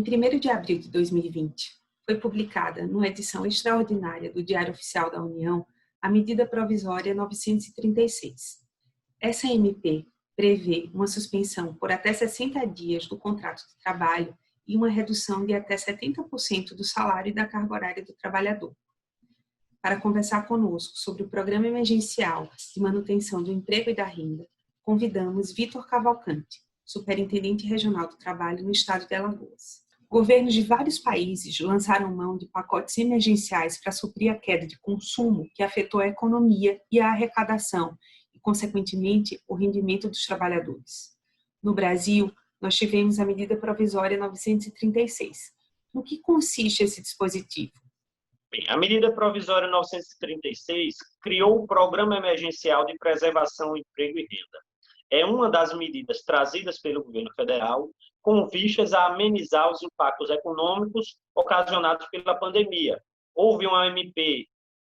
1º de abril de 2020, foi publicada, numa edição extraordinária do Diário Oficial da União, a medida provisória 936. Essa MP prevê uma suspensão por até 60 dias do contrato de trabalho e uma redução de até 70% do salário e da carga horária do trabalhador. Para conversar conosco sobre o Programa Emergencial de Manutenção do Emprego e da Renda, convidamos Vítor Cavalcante, Superintendente Regional do Trabalho no Estado de Alagoas. Governos de vários países lançaram mão de pacotes emergenciais para suprir a queda de consumo que afetou a economia e a arrecadação e, consequentemente, o rendimento dos trabalhadores. No Brasil, nós tivemos a medida provisória 936. No que consiste esse dispositivo? Bem, a medida provisória 936 criou o Programa Emergencial de Preservação, Emprego e Renda. É uma das medidas trazidas pelo governo federal com vistas a amenizar os impactos econômicos ocasionados pela pandemia. Houve uma MP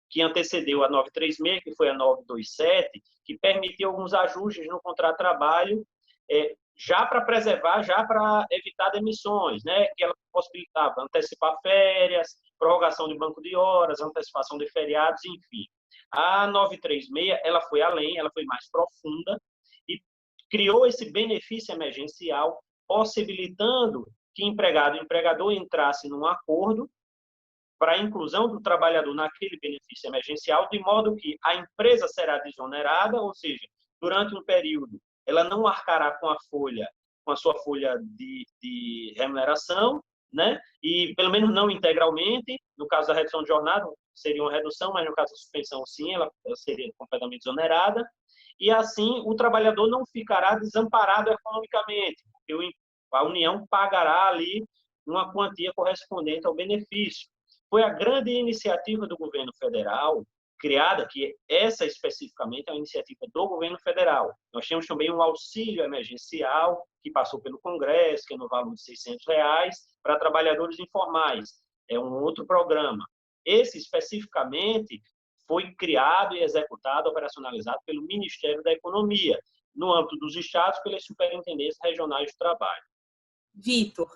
que antecedeu a 936, que foi a 927, que permitiu alguns ajustes no contrato de trabalho, já para preservar, já para evitar demissões, né? Que ela possibilitava antecipar férias, prorrogação de banco de horas, antecipação de feriados, enfim. A 936, ela foi além, ela foi mais profunda e criou esse benefício emergencial, possibilitando que empregado e empregador entrassem num acordo para a inclusão do trabalhador naquele benefício emergencial, de modo que a empresa será desonerada, ou seja, durante um período ela não arcará com a sua folha de remuneração, né? E pelo menos não integralmente. No caso da redução de jornada seria uma redução, mas no caso da suspensão sim, ela seria completamente desonerada. E assim o trabalhador não ficará desamparado economicamente, porque a União pagará ali uma quantia correspondente ao benefício. Foi a grande iniciativa do governo federal, criada, que essa especificamente é uma iniciativa do governo federal. Nós temos também um auxílio emergencial, que passou pelo Congresso, que é no valor de R$600, para trabalhadores informais. É um outro programa. Esse, especificamente, foi criado e executado, operacionalizado pelo Ministério da Economia, no âmbito dos estados, pelas superintendências regionais de trabalho. Vítor,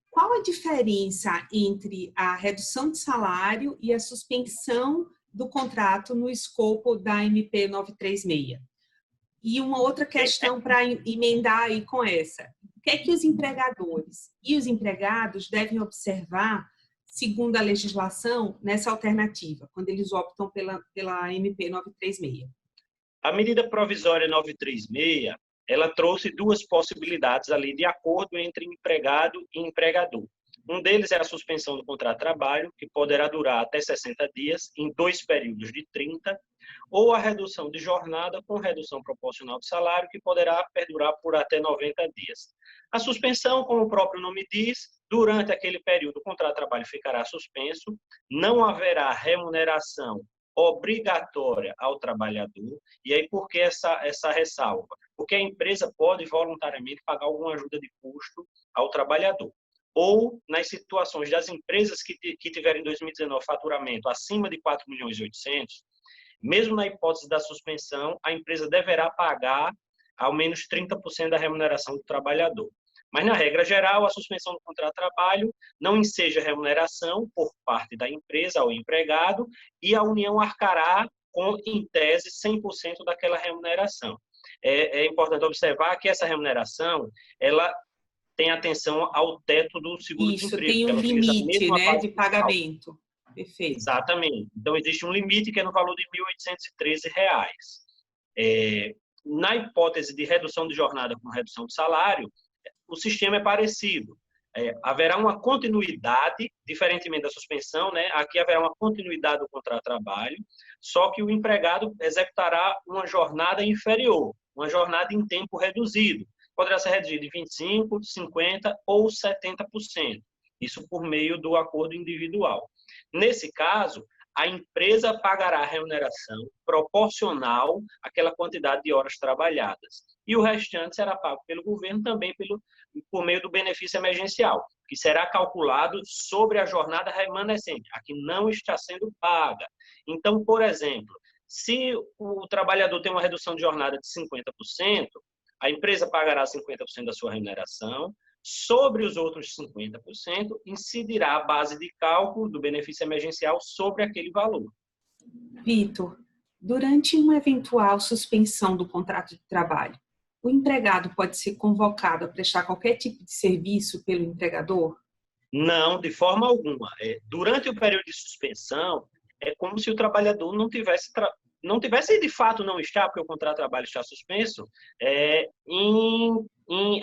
qual a diferença entre a redução de salário e a suspensão do contrato no escopo da MP 936? E uma outra questão para emendar aí com essa. O que é que os empregadores e os empregados devem observar, segundo a legislação, nessa alternativa, quando eles optam pela MP 936? A medida provisória 936, ela trouxe duas possibilidades ali de acordo entre empregado e empregador. Um deles é a suspensão do contrato de trabalho, que poderá durar até 60 dias, em 2 períodos de 30, ou a redução de jornada com redução proporcional de salário, que poderá perdurar por até 90 dias. A suspensão, como o próprio nome diz, durante aquele período o contrato de trabalho ficará suspenso, não haverá remuneração obrigatória ao trabalhador. E aí, por que essa ressalva? Porque a empresa pode voluntariamente pagar alguma ajuda de custo ao trabalhador. Ou nas situações das empresas que tiverem em 2019 faturamento acima de 4.800.000, mesmo na hipótese da suspensão, a empresa deverá pagar ao menos 30% da remuneração do trabalhador. Mas, na regra geral, a suspensão do contrato de trabalho não enseja remuneração por parte da empresa ao empregado e a União arcará com, em tese, 100% daquela remuneração. É importante observar que essa remuneração, ela tem atenção ao teto do seguro-desemprego. Isso, tem um limite, né, de pagamento. Perfeito. Exatamente. Então, existe um limite que é no valor de R$ 1.813. Na hipótese de redução de jornada com redução de salário, o sistema é parecido. Haverá uma continuidade, diferentemente da suspensão, né? Aqui haverá uma continuidade do contrato de trabalho, só que o empregado executará uma jornada inferior, uma jornada em tempo reduzido. Poderá ser reduzido em 25%, 50% ou 70%. Isso por meio do acordo individual. Nesse caso, a empresa pagará a remuneração proporcional àquela quantidade de horas trabalhadas. E o restante será pago pelo governo também por meio do benefício emergencial, que será calculado sobre a jornada remanescente, a que não está sendo paga. Então, por exemplo, se o trabalhador tem uma redução de jornada de 50%, a empresa pagará 50% da sua remuneração, Sobre os outros 50%, incidirá a base de cálculo do benefício emergencial sobre aquele valor. Vitor, durante uma eventual suspensão do contrato de trabalho, o empregado pode ser convocado a prestar qualquer tipo de serviço pelo empregador? Não, de forma alguma. Durante o período de suspensão, é como se o trabalhador não tivesse de fato não está, porque o contrato de trabalho está suspenso,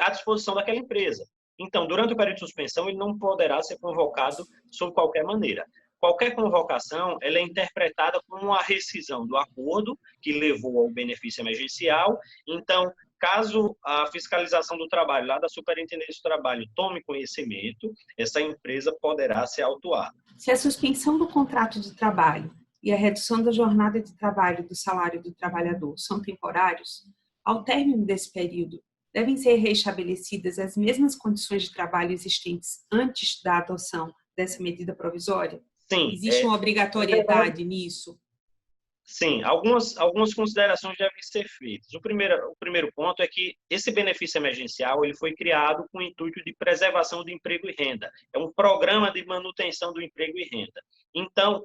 à disposição daquela empresa. Então, durante o período de suspensão, ele não poderá ser convocado sob qualquer maneira. Qualquer convocação, ela é interpretada como uma rescisão do acordo que levou ao benefício emergencial. Então, caso a fiscalização do trabalho, lá da Superintendência do Trabalho, tome conhecimento, essa empresa poderá ser autuada. Se a suspensão do contrato de trabalho e a redução da jornada de trabalho do salário do trabalhador são temporários, ao término desse período, devem ser reestabelecidas as mesmas condições de trabalho existentes antes da adoção dessa medida provisória? Sim. Existe uma obrigatoriedade nisso? Sim, algumas considerações devem ser feitas. O primeiro ponto é que esse benefício emergencial ele foi criado com o intuito de preservação do emprego e renda. É um programa de manutenção do emprego e renda. Então,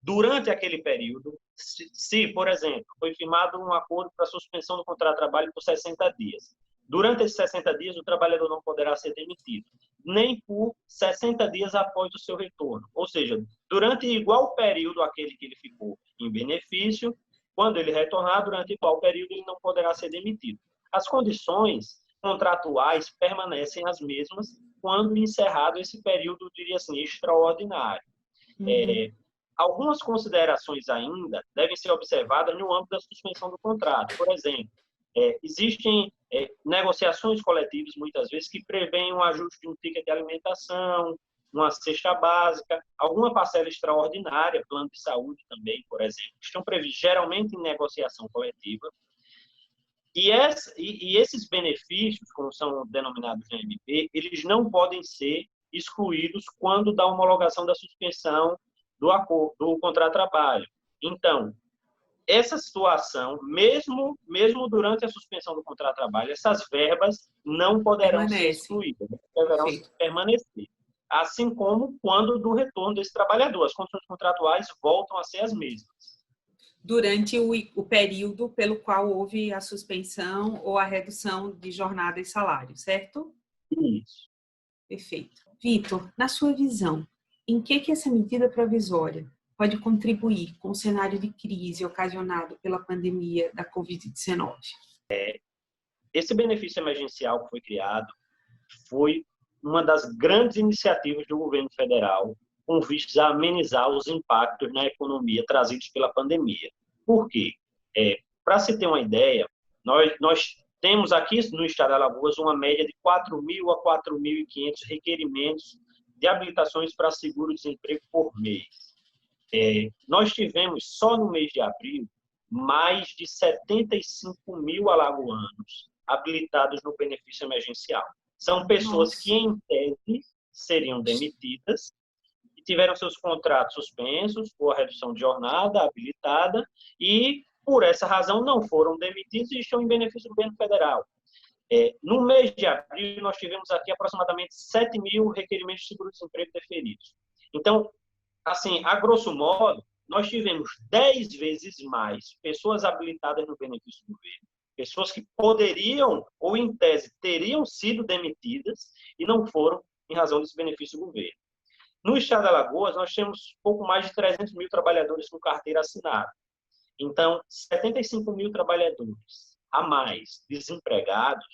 durante aquele período, se, por exemplo, foi firmado um acordo para suspensão do contrato de trabalho por 60 dias, durante esses 60 dias, o trabalhador não poderá ser demitido, nem por 60 dias após o seu retorno. Ou seja, durante igual período aquele que ele ficou em benefício, quando ele retornar, durante igual período, ele não poderá ser demitido. As condições contratuais permanecem as mesmas quando encerrado esse período, diria assim, extraordinário. Algumas considerações ainda devem ser observadas no âmbito da suspensão do contrato. Por exemplo, existem negociações coletivas, muitas vezes, que prevêem um ajuste de um ticket de alimentação, uma cesta básica, alguma parcela extraordinária, plano de saúde também, por exemplo, estão previstos geralmente em negociação coletiva. E esses benefícios, como são denominados na MP, eles não podem ser excluídos quando da homologação da suspensão do contrato de trabalho. Então, essa situação, mesmo durante a suspensão do contrato de trabalho, essas verbas não poderão ser excluídas, deverão permanecer. Assim como quando do retorno desse trabalhador. As condições contratuais voltam a ser as mesmas. Durante o período pelo qual houve a suspensão ou a redução de jornada e salário, certo? Isso. Perfeito. Vitor, na sua visão, em que essa medida provisória pode contribuir com o cenário de crise ocasionado pela pandemia da Covid-19? Esse benefício emergencial que foi criado foi uma das grandes iniciativas do governo federal com vistas a amenizar os impactos na economia trazidos pela pandemia. Por quê? Para se ter uma ideia, nós temos aqui no estado de Alagoas uma média de 4.000 a 4.500 requerimentos de habilitações para seguro-desemprego por mês. Nós tivemos, só no mês de abril, mais de 75.000 alagoanos habilitados no benefício emergencial. São pessoas que, em tese, seriam demitidas e tiveram seus contratos suspensos por redução de jornada, habilitada, e, por essa razão, não foram demitidos e estão em benefício do governo federal. No mês de abril, nós tivemos aqui aproximadamente 7.000 requerimentos de seguro-desemprego deferidos. Então, assim, a grosso modo, nós tivemos 10 vezes mais pessoas habilitadas no benefício do governo, pessoas que poderiam, ou em tese, teriam sido demitidas e não foram em razão desse benefício do governo. No estado de Alagoas, nós temos pouco mais de 300.000 trabalhadores com carteira assinada. Então, 75.000 trabalhadores a mais desempregados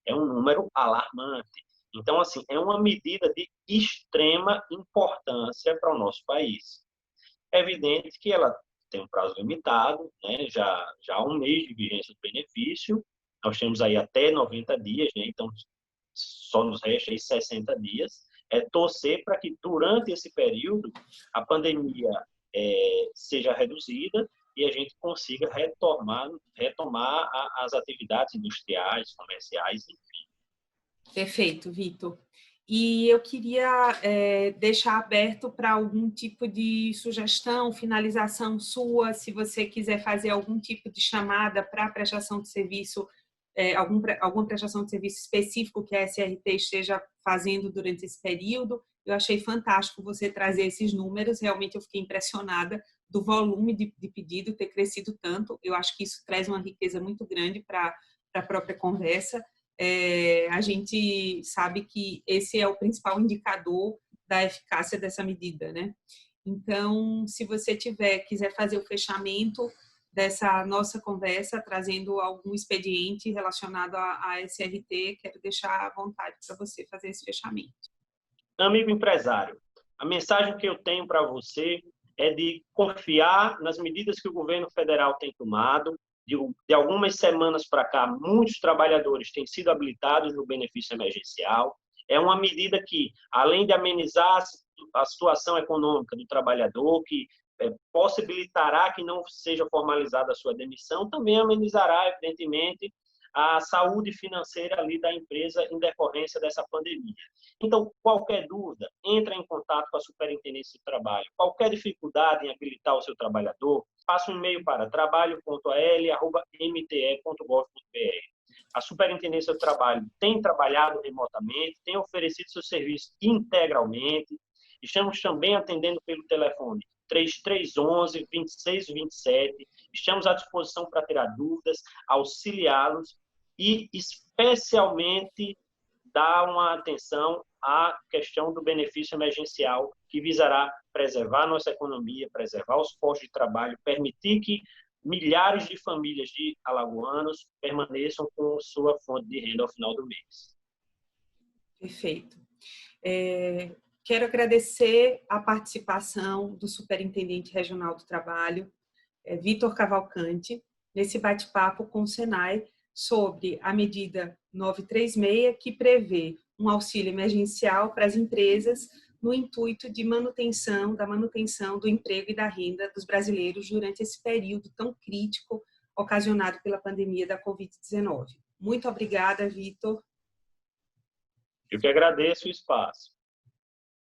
é um número alarmante. Então, assim, é uma medida de extrema importância para o nosso país. É evidente que ela tem um prazo limitado, né? Já há um mês de vigência do benefício, nós temos aí até 90 dias, né? Então só nos resta aí 60 dias. Torcer para que durante esse período a pandemia seja reduzida e a gente consiga retomar as atividades industriais, comerciais, enfim. Perfeito, Vitor. E eu queria deixar aberto para algum tipo de sugestão, finalização sua, se você quiser fazer algum tipo de chamada para a prestação de serviço alguma prestação de serviço específico que a SRT esteja fazendo durante esse período. Eu achei fantástico você trazer esses números, realmente eu fiquei impressionada do volume de pedido ter crescido tanto. Eu acho que isso traz uma riqueza muito grande para a própria conversa. A gente sabe que esse é o principal indicador da eficácia dessa medida, né? Então, se você quiser fazer o fechamento dessa nossa conversa, trazendo algum expediente relacionado à SRT, quero deixar à vontade para você fazer esse fechamento. Amigo empresário, a mensagem que eu tenho para você é de confiar nas medidas que o governo federal tem tomado. De algumas semanas para cá, muitos trabalhadores têm sido habilitados no benefício emergencial. É uma medida que, além de amenizar a situação econômica do trabalhador, que possibilitará que não seja formalizada a sua demissão, também amenizará, evidentemente, a saúde financeira ali da empresa em decorrência dessa pandemia. Então, qualquer dúvida, entre em contato com a Superintendência do Trabalho. Qualquer dificuldade em habilitar o seu trabalhador, faça um e-mail para trabalho.al@mte.gov.br. A Superintendência do Trabalho tem trabalhado remotamente, tem oferecido seu serviço integralmente. Estamos também atendendo pelo telefone 3311-2627. Estamos à disposição para tirar dúvidas, auxiliá-los e, especialmente, dar uma atenção à questão do benefício emergencial, que visará preservar a nossa economia, preservar os postos de trabalho, permitir que milhares de famílias de alagoanos permaneçam com sua fonte de renda ao final do mês. Perfeito. Quero agradecer a participação do Superintendente Regional do Trabalho, Vitor Cavalcante, nesse bate-papo com o SENAI sobre a medida 936, que prevê um auxílio emergencial para as empresas no intuito de manutenção do emprego e da renda dos brasileiros durante esse período tão crítico ocasionado pela pandemia da Covid-19. Muito obrigada, Vitor. Eu que agradeço o espaço.